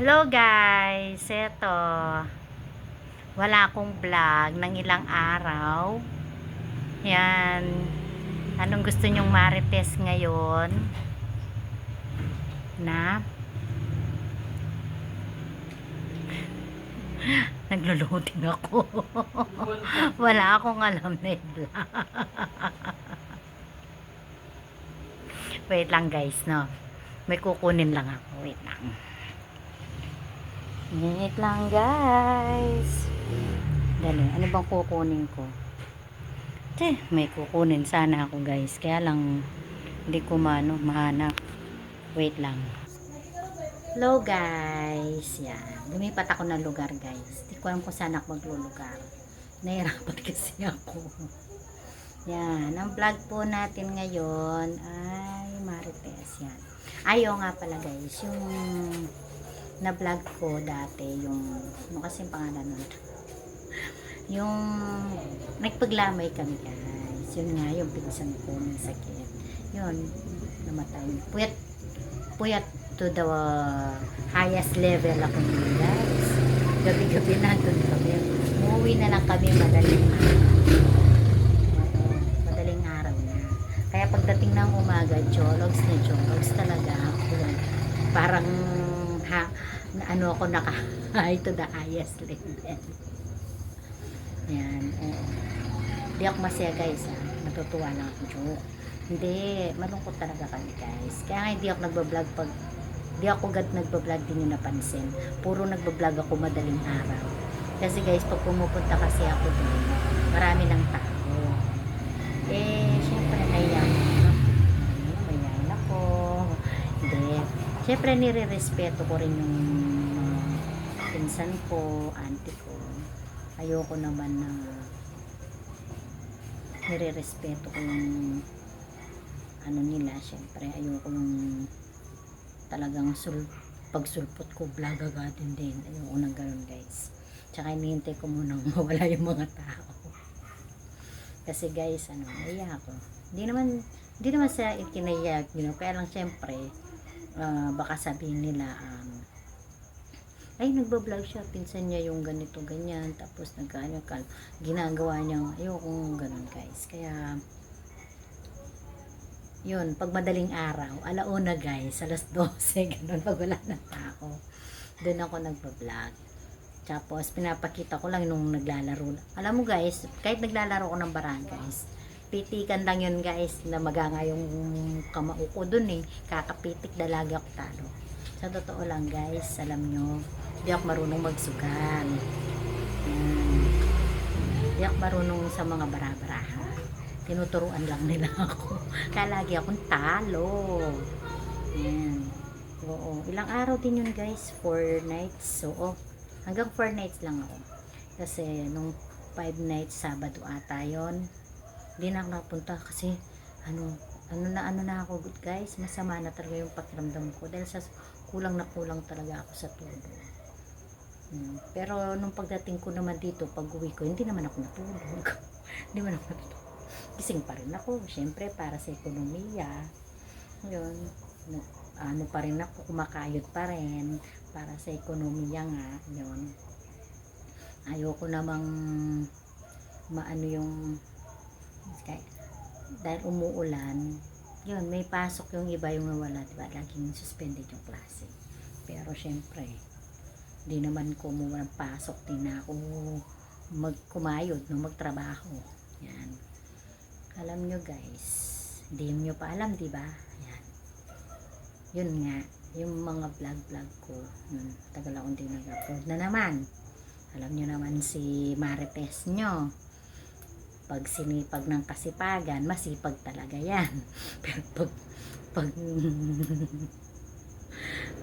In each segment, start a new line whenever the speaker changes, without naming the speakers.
Hello guys, eto wala akong vlog ng ilang araw. Yan, anong gusto nyong marites ngayon? Na naglulutin ako. Wala akong alam na vlog. Wait lang guys, no, may kukunin lang ako. Wait lang guys. Dali, ano bang kukunin ko? May kukunin sana ako guys, kaya lang hindi ko mahanap. Wait lang. Hello guys, yan, lumipat ako ng lugar guys. Hindi ko alam kung saan ako maglulugar. Nahirapan kasi ako. Yan, ang vlog po natin ngayon ay marites. Yan, ayaw nga pala guys, yung na vlog ko dati, yung ano kasi yung pangalan nun, yung nagpaglamay kami guys. Yun nga, yung pinsan ko may sakit, yun, namatay. Puyat to the highest level ako nun guys. Gabi-gabi na doon kami, umuwi na lang kami madaling araw na. Kaya pagdating ng umaga, jologs talaga ako. Parang ano ako, naka-high to the highest level. Yan, di ako masaya guys, natutuwa lang ako, joke. Hindi, malungkot talaga kami guys. Kaya nga hindi ako nagbablog pag di ako agad nagbablog, din yung napansin. Puro nagbablog ako madaling araw. Kasi guys, pag pumupunta kasi ako doon, marami ng tao. Syempre nahiyan ako. Hindi. Syempre nire-respeto ko rin yung pinsan ko, auntie ko. Ayoko naman na nire-respeto ko yung ano nila. Syempre ayoko yung talagang pagsulpot ko vlog agad din. Ayoko na gano'n guys. Tsaka hinihintay ko munang mawala yung mga tao. Kasi guys, naiya ako. Hindi naman sa ikinaiyak, kaya lang syempre baka sabihin nila ay nagbablog siya, pinsan niya yung ganito ganyan, tapos ginagawa niya, ayokong ganun guys. Kaya yun, pag madaling araw, alauna guys, alas 12 ganun, pag wala ng tao, doon ako nagbablog. Tapos pinapakita ko lang nung naglalaro. Alam mo guys, kahit naglalaro ko ng barangays, pitikan lang yun guys, na maganga yung kamao ko dun kakapitik dalaga ako talo. Sa totoo lang guys, alam nyo, di ako marunong magsugal. Di ako marunong sa mga bara-baraha. Tinuturuan lang nila ako. Kaya lagi akong talo. Yan. Oo, ilang araw din yun guys, 4 nights. So, hanggang 4 nights lang ako. Kasi nung 5 nights, Sabado ata yun, hindi na ako nakapunta kasi ano na ako guys, masama na talaga yung pakiramdam ko dahil sa kulang talaga ako sa tulog. Pero nung pagdating ko naman dito, pag uwi ko, hindi naman ako natulog. Hindi naman ako natulog. Gising pa rin ako, syempre para sa ekonomiya. Yun, ano pa rin ako, kumakayod pa rin para sa ekonomiya nga. Yun, ayoko namang maano yung dahil umuulan, yun, may pasok yung iba yung nawala, diba? Laging suspended yung klase. Pero syempre, di naman ko walang pasok, di na ako magkumayod, magtrabaho. Yan. Alam nyo guys, di nyo pa alam, diba? Yan. Yun nga, yung mga vlog ko, tagal akong di nag-upload na naman. Alam nyo naman si marites nyo, pag sinipag ng kasipagan, masipag talaga yan. Pero pag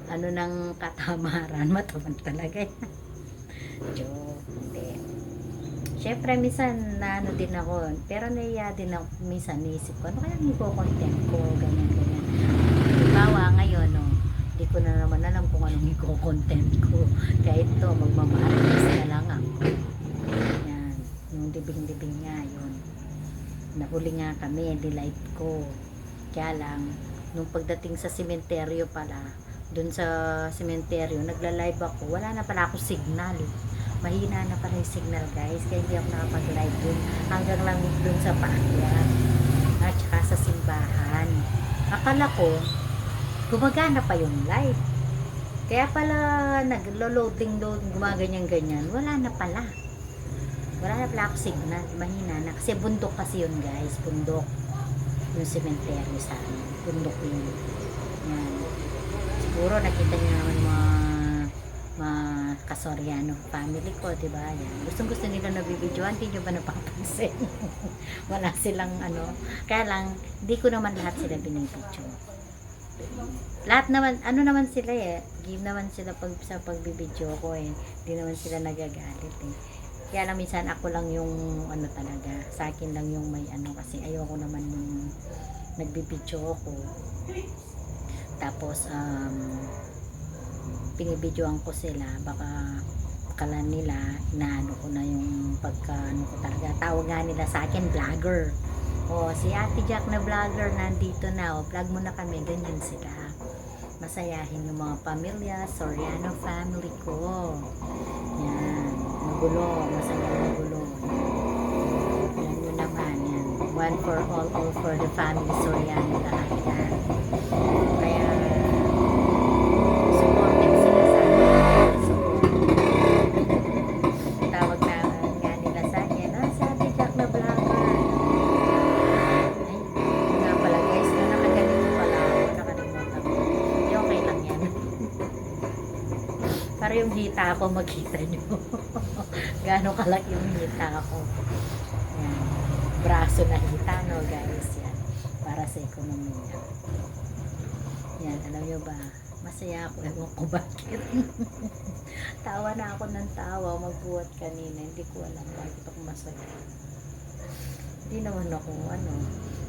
ano ng katamaran, matamad talaga yan. Joke, hindi. Syempre, minsan din ako, pero naiya din ako, minsan naisip ko, ano kaya i-content ko, ganyan. Bawa ngayon, hindi ko na naman alam kung anong i-content ko. Kahit to, magmamarites na lang ako. Yan, yung dibing-dibing nga, yun. Nahuli nga kami, delight ko. Kaya lang, nung pagdating sa sementeryo pala, dun sa sementeryo, nagla-live ako, wala na pala ako signal. Mahina na pala yung signal guys, kaya hindi ako nakapag-live dun. Hanggang lang dun sa paakyat at saka sa simbahan. Akala ko, gumagana pa yung live. Kaya pala naglo-loading gumaganyan-ganyan. Wala na pala. Wala na pala ako signal. Mahina na. Kasi bundok kasi yun guys. Bundok. Yung sementeryo sa amin. Bundok yun. Yan. Siguro nakita niyo naman mga Kasoriano family ko, diba? Yan. Gustong gusto nila nabibidyoan. Hindi nyo ba napapansin? Wala silang ano. Kaya lang, di ko naman lahat sila binibidyo. Lahat naman, ano naman sila give naman sila sa pagbibidyo ko hindi naman sila nagagalit kaya lang minsan ako lang yung ano talaga, sa akin lang yung may ano kasi ayoko naman yung nagbibidyo ko tapos pinibidyoan ko sila baka akala nila inaano ko na yung pagka ano ko talaga, tawag nga nila sa akin vlogger. Si Ate Jack na vlogger nandito na, vlog mo na kami, ganyan sila. Masayahin yung mga pamilya, Soriano family ko. Yan, magulo, masaya magulo. Alam nyo naman, yan. One for all for the family Soriano lahat yan. Kaya, supportive sila sa akin. Tawag na nga nila sa akin, si Ate Jack na vlogger. Para yung hita ako makita nyo. Gano'ng kalaki yung hita ako. Yan. Braso na hita, no guys. Yan. Para sa ekonomiya. Yan, alam nyo ba? Masaya ako. Ewan ko bakit. Tawa na ako ng tawa. Magbuhat kanina. Hindi ko alam bakit ako masaya. Hindi naman ako,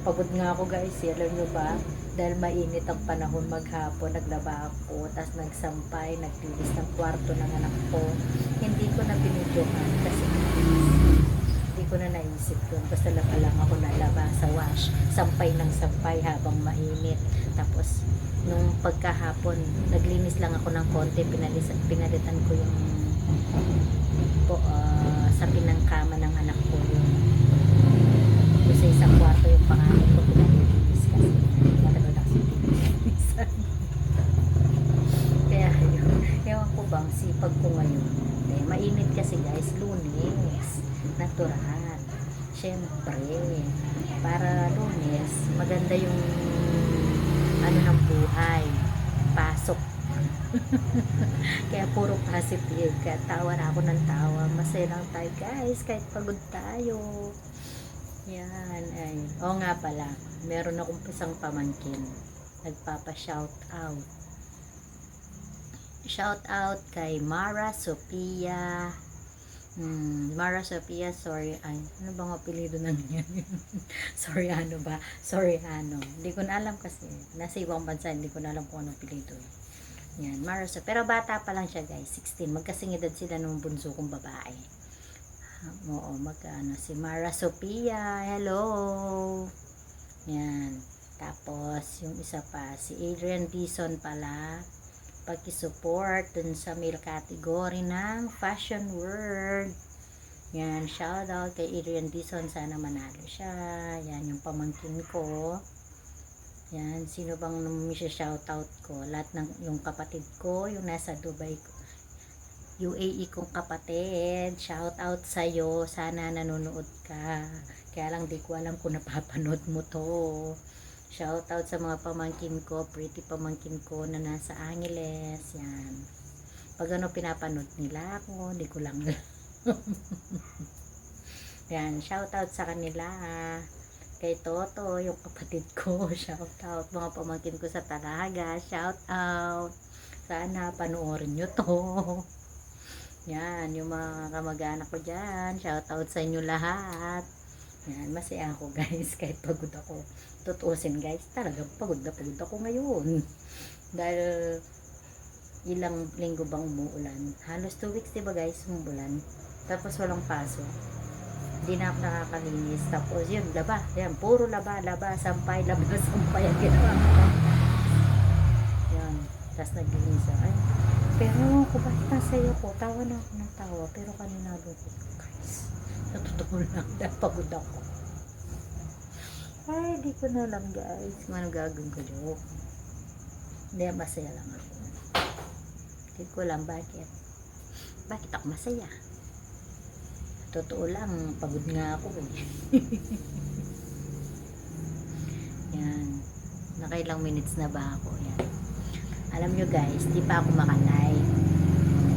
pagod nga ako guys. Alam nyo ba? Dahil mainit ang panahon maghapon, naglaba ako, tapos nagsampay, naglinis ng kwarto ng anak ko. Hindi ko na binidyohan kasi hindi ko na naisip yun. Basta lang ako nalaba sa wash, sampay ng sampay habang mainit. Tapos, nung pagkahapon, naglinis lang ako ng konti, pinalitan ko yung sa pinangkama ng anak ko yung sa isang kwarto yung pangalan ko pinalinis kasi kaya yun, ewan ko bang sipag ko ngayon mainit kasi guys, Lunes natural, syempre para Lunes maganda yung ano ng buhay, pasok kaya puro positive, kaya tawa na ako ng tawa, masaya lang tayo guys kahit pagod tayo. Yan, ay. Nga pala, meron akong isang pamangkin. Nagpapa-shout out. Shout out kay Mara Sophia. Mara Sophia, sorry. Ay, ano bang apelido na niya? Sorry, ano ba? Sorry, ano. Hindi ko na alam kasi. Nasa ibang bansa, hindi ko na alam kung anong apelido. Yan, Mara Sophia. Pero bata pa lang siya, guys. 16. Magkasingedad sila nung bunso kong babae. Oo, magkano si Mara Sophia, hello. Yan. Tapos yung isa pa si Adrian Dizon pala, paki-support dun sa male category ng Fashion World. Yan, shout out kay Adrian Dizon, sana manalo siya. Yan yung pamangkin ko. Yan, sino bang shout out ko? Lahat ng yung kapatid ko, yung nasa Dubai ko. UAE kong kapatid, shout out sa'yo, sana nanonood ka, kaya lang di ko alam kung napapanood mo to. Shout out sa mga pamangkin ko, pretty pamangkin ko na nasa Angeles, yan. Pag pinapanood nila ako, di ko lang yan, shout out sa kanila, kay Toto, yung kapatid ko, shout out, mga pamangkin ko sa Talaga, shout out, sana panoorin nyo to. Yan, yung mga kamag-anak ko dyan. Shout out sa inyo lahat. Yan, masaya ako guys. Kahit pagod ako. Tutuusin guys, talagang pagod na pagod ako ngayon. Dahil ilang linggo bang umuulan. Halos 2 weeks diba guys, umuulan. Tapos walang pasok. Hindi na ako nakakalinis. Tapos yun, laba. Yan, puro laba, sampay. Ang ginawa ko. Yan. Tapos naglilisa. Ay, pero kung bakit nasaya ko, tawa na ako ng tawa. Pero kanina lungkot ko, guys. Sa totoo lang, napagod ako. Ay, di ko na alam, guys. Kung ano gagawin ko, joke. Hindi, masaya lang ako. Hindi ko alam bakit. Bakit ako masaya? Totoo lang, pagod nga ako eh. Yan. Nakailang minutes na ba ako? Yan. Alam nyo guys, di pa ako makalive.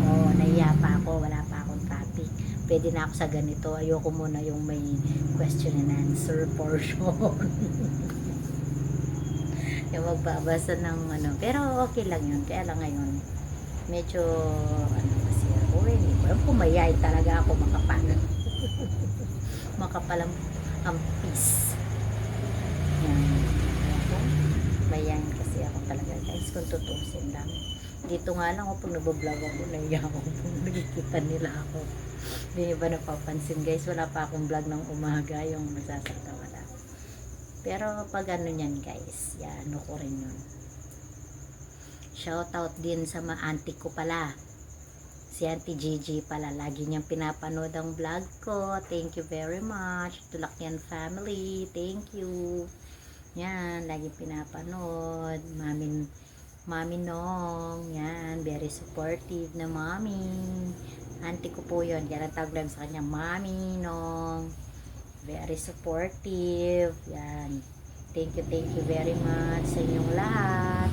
Oo, nahiya pa ako. Wala pa akong topic. Pwede na ako sa ganito. Ayoko muna yung may question and answer portion. Yung magbabasa ng ano. Pero okay lang yun. Kaya lang ngayon, medyo ano kasi ako eh. Pumayay talaga ako makapal. Makapal ang peace. Yan. Mayan kasi ako talaga guys kung tutusin lang. Dito nga lang ako pag nagbablog ako, naiya ako pag nakikita nila ako. Hindi nyo ba napapansin guys, wala pa akong vlog ng umaga yung magsasakta wala. Pero pag ano nyan guys, yan, ano ko rin yun. Shoutout din sa mga auntie ko pala. Si Auntie Gigi pala, lagi niyang pinapanood ang vlog ko. Thank you very much. Tulakyan family, thank you. Yan, lagi pinapanood. Mami Nong. Yan, very supportive na mami. Auntie ko po yun. Yan ang tawag lang sa kanya, Mami Nong. Very supportive. Yan. Thank you very much sa inyong lahat.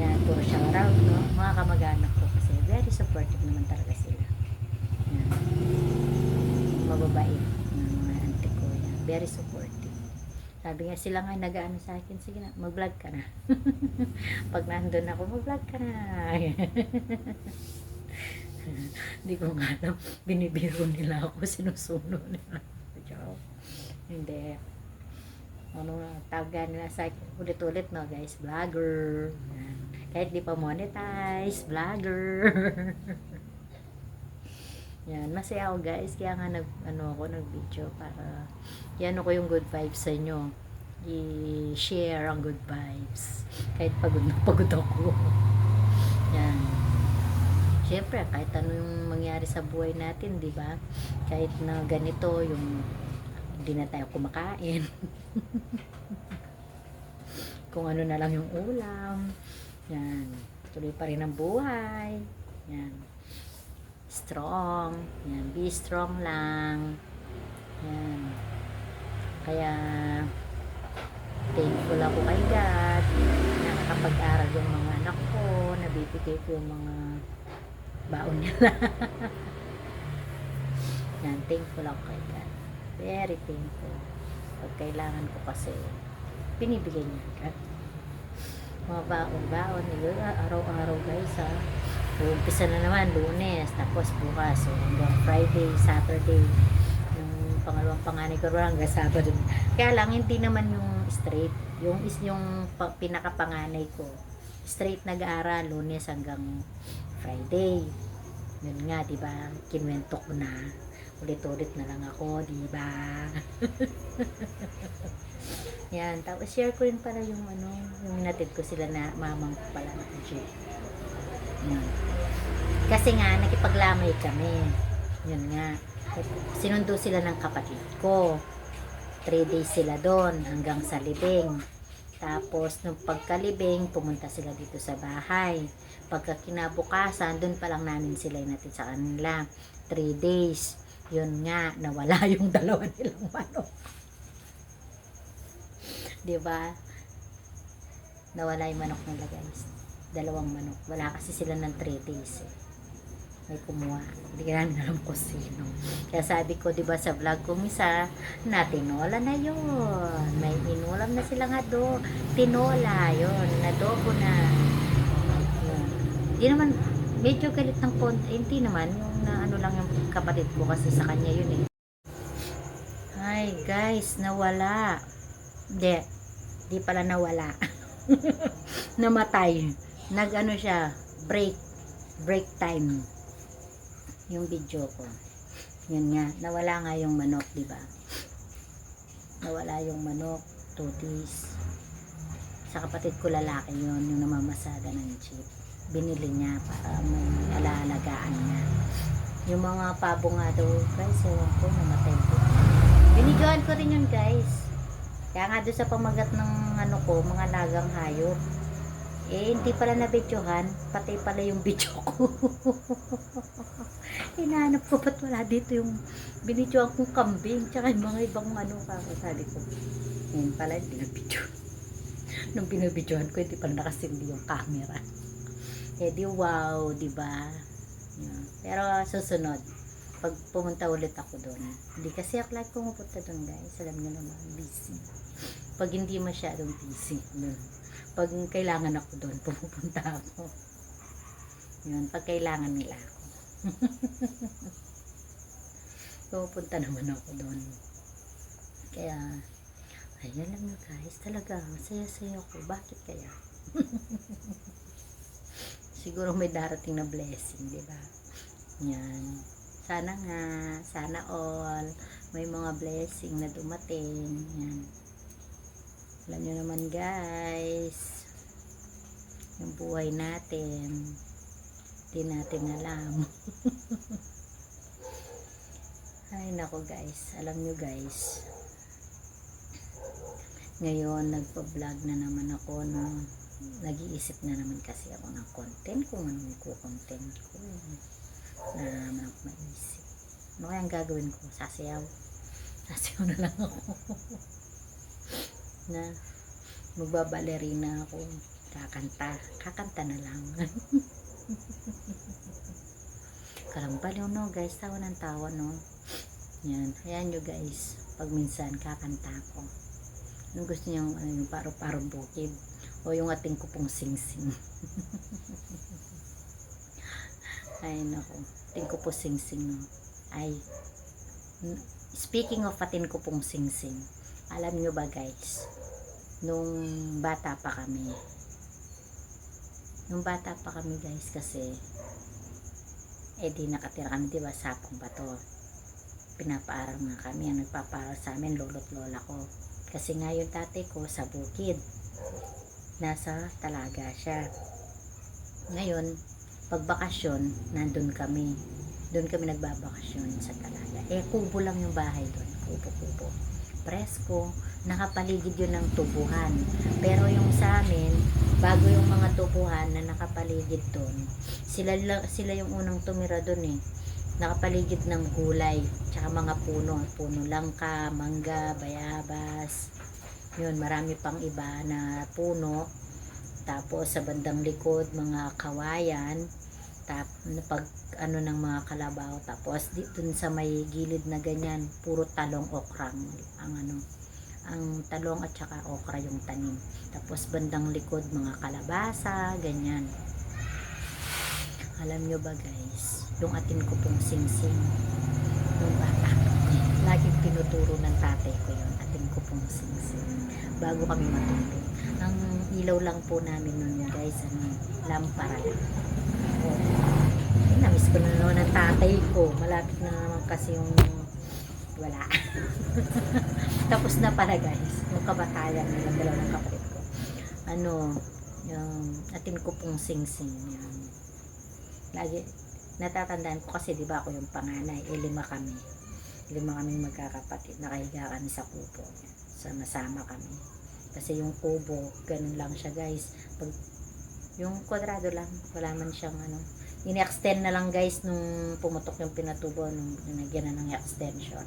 Yan, puro shoutout, no? Mga kamag-anak ko kasi very supportive naman talaga sila. Yan. Mababait ng mga auntie ko. Yan. Very supportive. Sabi nga sila nga nag-ano sa akin, sige na, mag-vlog ka na. Pag nandun ako, mag-vlog ka na. Hindi ko nga alam, binibiro nila ako, sinusuno nila. Hindi. Ano, tawagan nila sa akin, ulit-ulit no guys, vlogger. Yan. Kahit di pa monetize, vlogger. Yan, masaya ako guys, kaya nga nag-video para yan ako yung good vibes sa inyo. I-share ang good vibes. Kahit pagod na pagod ako. Yan. Siyempre, kahit ano yung mangyari sa buhay natin, di ba? Kahit na ganito, yung hindi na tayo kumakain. Kung ano na lang yung ulam. Yan. Tuloy pa rin ang buhay. Yan. Strong. Yan. Be strong lang. Yan. Kaya thankful ako kay God. Nakakapag-aral yung mga anak ko. Nabibigay ko yung mga baon nila. Yan. Thankful ako kay God. Very thankful. Pag kailangan ko kasi pinibigay niya God. Mga baon-baon. Araw-araw guys ha. Umpisa na naman, Lunes, tapos bukas, so hanggang Friday, Saturday, yung pangalawang panganay ko hanggang Sabado. Kaya lang, hindi naman yung straight, yung pinakapanganay ko, straight nag-aaral, Lunes hanggang Friday. Yun nga, diba, kinwento ko na, ulit-ulit na lang ako, diba? Yan, tapos share ko rin pala yung yung natid ko sila na mamang ko pala na G. Kasi nga nakipaglamay kami, yun nga, sinundo sila ng kapatid ko, 3 days sila doon hanggang sa libing. Tapos nung pagkalibing pumunta sila dito sa bahay. Pagka kinabukasan doon pa lang namin sila inatid sa kanila, 3 days. Yun nga, nawala yung dalawa nilang manok. Diba, nawala yung manok nila guys, 2 manok. Wala kasi sila ng 3 days eh. May kumuha. Hindi ka namin alam kung sino. Kaya sabi ko, diba sa vlog ko misa, na tinola na yun. May inulam na sila nga do. Tinola, yun. Nadobo na. Yun. Hindi naman, medyo galit ng konti. Hindi naman, yung na ano lang yung kapatid ko kasi sa kanya yun eh. Ay guys, nawala. Di pala nawala. Namatay. Nag-ano siya, break time. Yung video ko. Yun nga, nawala nga yung manok, di ba? Nawala yung manok, 2 days. Sa kapatid ko lalaki yun, yung namamasada ng jeep. binili niya para may alaalagaan niya. Yung mga pabo nga daw guys, ewan ko, namatay po. Binidyoan ko rin yun guys. Kaya nga doon sa pamagat ng ano ko, mga lagang hayop. Eh, hindi pala nabidyohan, pati pala yung video ko. Hinahanap ko ba't wala dito yung binidyohan kong kambing, tsaka yung mga ibang ano sabi ko. Ngayon pala, hindi nabidyo. Nung binibidyohan ko, hindi pala nakasindi yung camera. Eh di wow, di ba? Yeah. Pero susunod, pag pumunta ulit ako doon, hindi kasi ako like pumupunta doon guys, alam nyo naman, busy. Pag hindi masyadong busy, yun. Pag kailangan ako doon, pumupunta ako. Yun, pag kailangan nila ako. Pumupunta naman ako doon. Kaya, ayan lang nyo guys, talaga, masaya-saya ako. Bakit kaya? Siguro may darating na blessing, di ba? Yan. Sana nga, sana all, may mga blessing na dumating. Yan. Alam nyo naman guys, yung buhay natin, di natin alam. Ay nako guys, alam nyo guys, ngayon nagpa-vlog na naman ako, no? Nag-iisip na naman kasi ako ng content, kung anong i-content ko. Na naman ako maisip. Ano kaya ang gagawin ko? Sasayaw. Sasayaw na lang ako. Na magbabalerina ako. Kakanta na lang. Karambaliw no guys, tawa ng tawa no. Yan, ayan nyo guys, pag minsan kakanta ako. Anong gusto nyo, yung paro-parong bukid o yung ating kupong sing-sing. Ay nako, ating kupong sing-sing no. Ay, speaking of ating kupong sing-sing, alam nyo ba guys, nung bata pa kami guys, kasi di nakatira kami, diba, sapong bato. Pinapaaral nga kami, ang nagpapaaral sa amin lolo't lola ko, kasi nga yung tatay ko sa bukid, nasa Talaga siya. Ngayon pag bakasyon, nandun kami, doon kami nagbabakasyon sa Talaga. Kubo lang yung bahay doon, kubo presko, nakapaligid yun ng tubuhan. Pero yung sa amin, bago yung mga tubuhan na nakapaligid doon, sila yung unang tumira doon nakapaligid ng gulay, tsaka mga puno langka, mangga, bayabas, yun, marami pang iba na puno. Tapos sa bandang likod, mga kawayan, pag ano ng mga kalabaw. Tapos dun sa may gilid na ganyan, puro talong, okrang ang talong at saka okra yung tanim. Tapos bandang likod, mga kalabasa, ganyan. Alam nyo ba guys, yung atin ko pong sing-sing nung bata, laging tinuturo ng tatay ko yun, atin ko pong sing-sing bago kami matulog. Ang ilaw lang po namin nun guys, lampara lang. Namiss ko na naman ang tatay ko, malapit na naman kasi yung wala. Tapos na pala guys, yung kabatayan nilang dalawang kapatid ko, yung atin ko pong sing-sing yan. Lagi natatandaan ko kasi, di ba, ako yung panganay, 5 kaming magkakapatid, nakahiga kami sa kubo, sama-sama kami. Kasi yung kubo, ganun lang siya guys, yung kwadrado lang, wala man siyang ini-extend na lang guys nung pumutok yung pinatubo, nung linagyan na ng extension,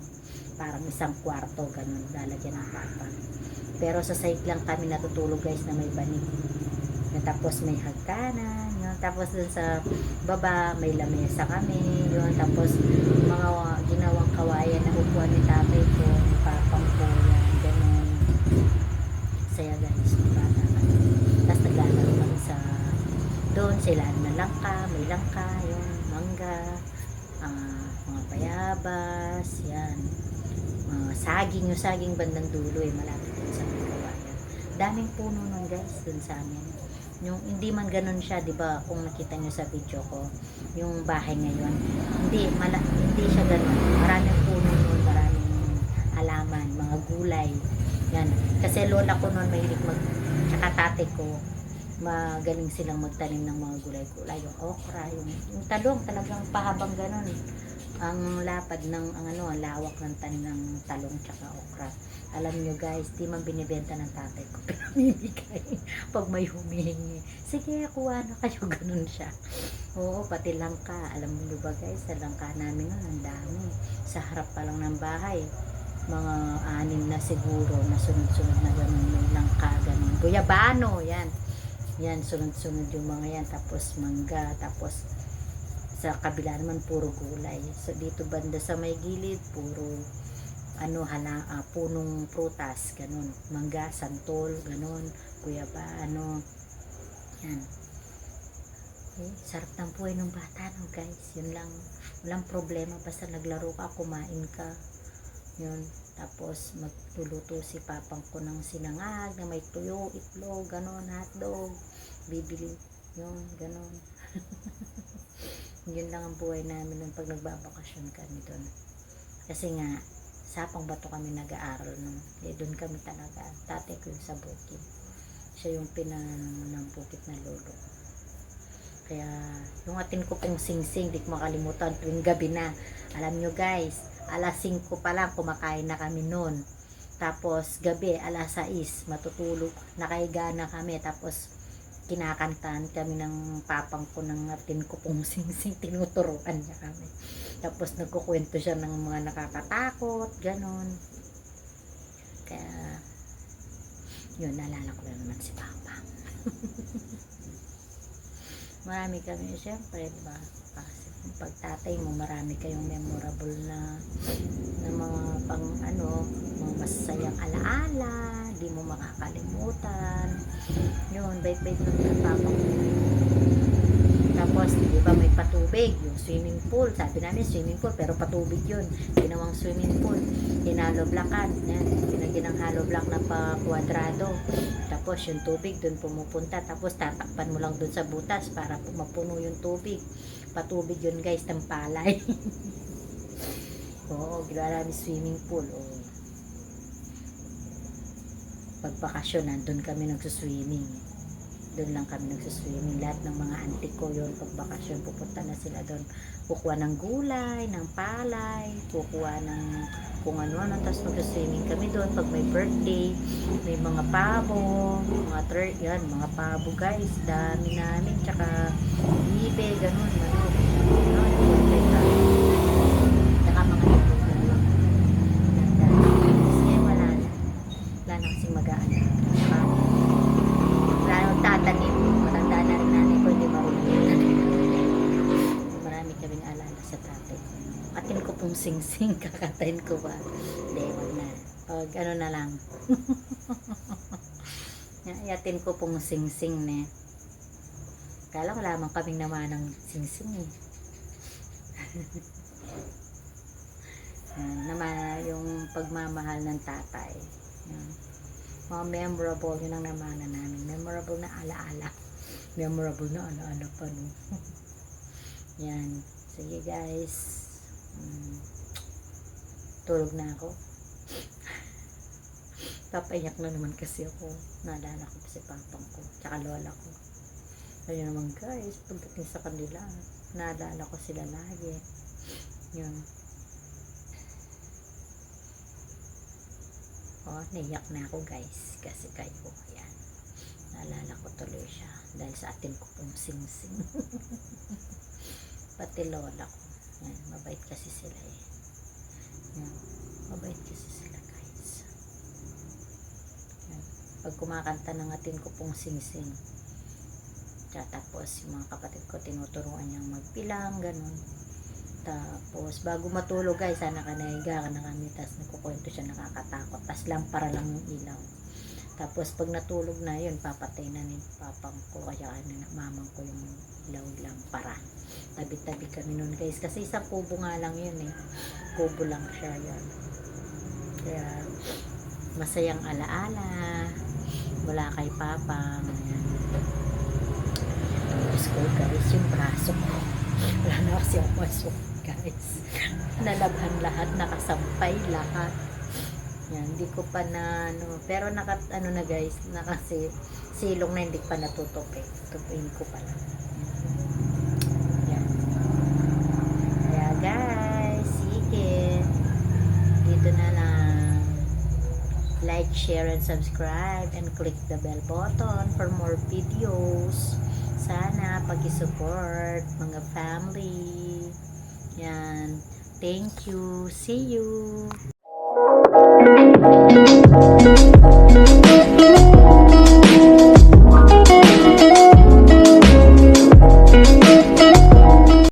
parang isang kwarto, ganun, lalagyan ng papa. Pero sa side lang kami natutulog guys, na may banig, tapos may hagdanan, yun. Tapos dun sa baba may lamesa kami, yun. Tapos mga ginawang kawayan na upuan ni tatay ko, ni papang ko, yan, ganun. Saya guys, bata kami. Tapos naglalaro kami sa doon, sila na langka, may langka, yung mangga, mga bayabas, yan, saging, yung saging bandang dulo, malapit dun sa mga kawayan. Daming puno nun guys, dun sa amin. Yung hindi man ganun siya, 'di ba? Kung nakita niyo sa video ko, yung bahay ngayon, hindi siya ganun. Maraming puno noon, maraming halaman, mga gulay. Yan. Kasi lola ko noon mahilig tsaka tatay ko, magaling silang magtanim ng mga gulay-gulay, yung okra, yung talong, talagang pahabang ganun. Ang lapad ng ang lawak ng tanim ng talong tsaka okra. Alam nyo guys, di man binibenta ng tatay ko, pero binibigay pag may humihingi. Sige, kuha na kayo, ganun siya. Oo, pati langka. Alam mo ba guys, sa langka namin nun, ang dami. Sa harap pa lang ng bahay, mga 6 na siguro, na sunod-sunod na ganun, may langka, ganun. Guyabano, yan. Yan, sunod-sunod yung mga yan. Tapos mangga, tapos sa kabila naman puro gulay. So dito banda sa may gilid puro punong prutas, ganun. Mangga, santol, ganun. Guyabano. Yan. Sarap ng buhay ng bata, no guys. Yun lang. Walang problema. Basta naglaro ka, kumain ka. Yun. Tapos magluluto si papang ko ng sinangag na may tuyo, itlog, ganun, hotdog. Bibili. Yun, ganun. Yun lang ang buhay namin nung pag nagbabakasyon kami doon. Kasi nga, Sapang Bato kami nag-aaral nun. Doon kami talaga. Tatay ko yung sa bukid. Siya yung ng bukid na lolo. Kaya, yung atin ko pong singsing, di ko makalimutan tuwing gabi na. Alam nyo guys, alas 5 pa lang kumakain na kami nun. Tapos, gabi, alas 6, matutulog. Nakahiga na kami. Tapos, kinakantahan kami ng papang ko ng atin ko pong singsing, tinuturuan niya kami. Tapos nagkukwento siya ng mga nakakatakot, ganon. Kaya yun, naalala ko lang naman si papa. Marami kami, syempre, diba? Kasi kung pagtatay mo, marami kayong memorable na mga mga masasayang alaala, di mo makakalimutan. Yun, bait-bait ng papa ko. Tapos, di ba may patubig, yung swimming pool. Sabi namin swimming pool, pero patubig yun. Ginawang swimming pool. Hinalo blockan. Yan, pinagyan ng hollow block na pa kwadrado. Tapos, yung tubig dun pumupunta. Tapos, tatakpan mo lang dun sa butas para mapuno yung tubig. Patubig yun guys, ng palay. Oo, ginawa namin swimming pool. Oo. Pagbakasyon, nandun kami nagsuswimming. Doon lang kami nagsuswimming. Lahat ng mga auntie ko yun, pagbakasyon, pupunta na sila doon. Kukuha ng gulay, ng palay, kukuha ng kung ano-ano. Tapos magsuswimming kami doon. Pag may birthday, may mga pabo, mga pabo guys. Dami namin. Tsaka bibe, ganun. Tsaka mga ibog ganun. Kasi wala na kasing mag-aanak. Tatanim, matanda na rin nanay ko, hindi marunong. Marami kaming alala sa tatay ko. Atin ko pong singsing, kakatayin ko ba? Hindi, wag na. Pag na lang. Atin ko pong singsing ne. Kala ko lamang kaming naman ng singsing eh. Naman yung pagmamahal ng tatay. Yan. Mga memorable, yun ang namana namin. Memorable na alaala. Memorable na alaala pa, no? Yan. Sige, guys. Tulog na ako. Papaiyak na naman kasi ako. Naalala ko si papang ko. Tsaka lola ko. Ayun naman, guys. Pagdating sa kanila, naalala ko sila lagi. Yun. Naiyak na ako guys kasi kayo, yan, naalala ko tuloy siya dahil sa atin ko pong singsing. Pati lola ko, yan, mabait kasi sila eh. Yan, mabait kasi sila guys. Yan, pag kumakanta ng atin ko pong singsing, tapos yung mga kapatid ko tinuturuan niyang magpilang, ganun. Tapos, bago matulog guys, sana ka nahiga ka na kami, tapos nagkukwento siya, nakakatakot, tapos lampara lang yung ilaw. Tapos, pag natulog na yun, papatay na ni papang ko, kaya mamang ko yung ilaw lampara. Tabi-tabi kami nun guys, kasi isang kubo nga lang yun eh. Kubo lang siya yan. Kaya, masayang alaala, wala kay papang. Tapos ko guys, yung braso ko. Wala na kasi ako masok guys. Nalabhan lahat, nakasampay lahat. Yan, hindi ko pa na, ano, pero ano na guys, silong na hindi pa natutupi. Tupiin ko pa lang. Yan. Kaya guys, sige. Dito na lang. Like, share, and subscribe, and click the bell button for more videos. Sana pag-support mga family. Yan. Thank you. See you.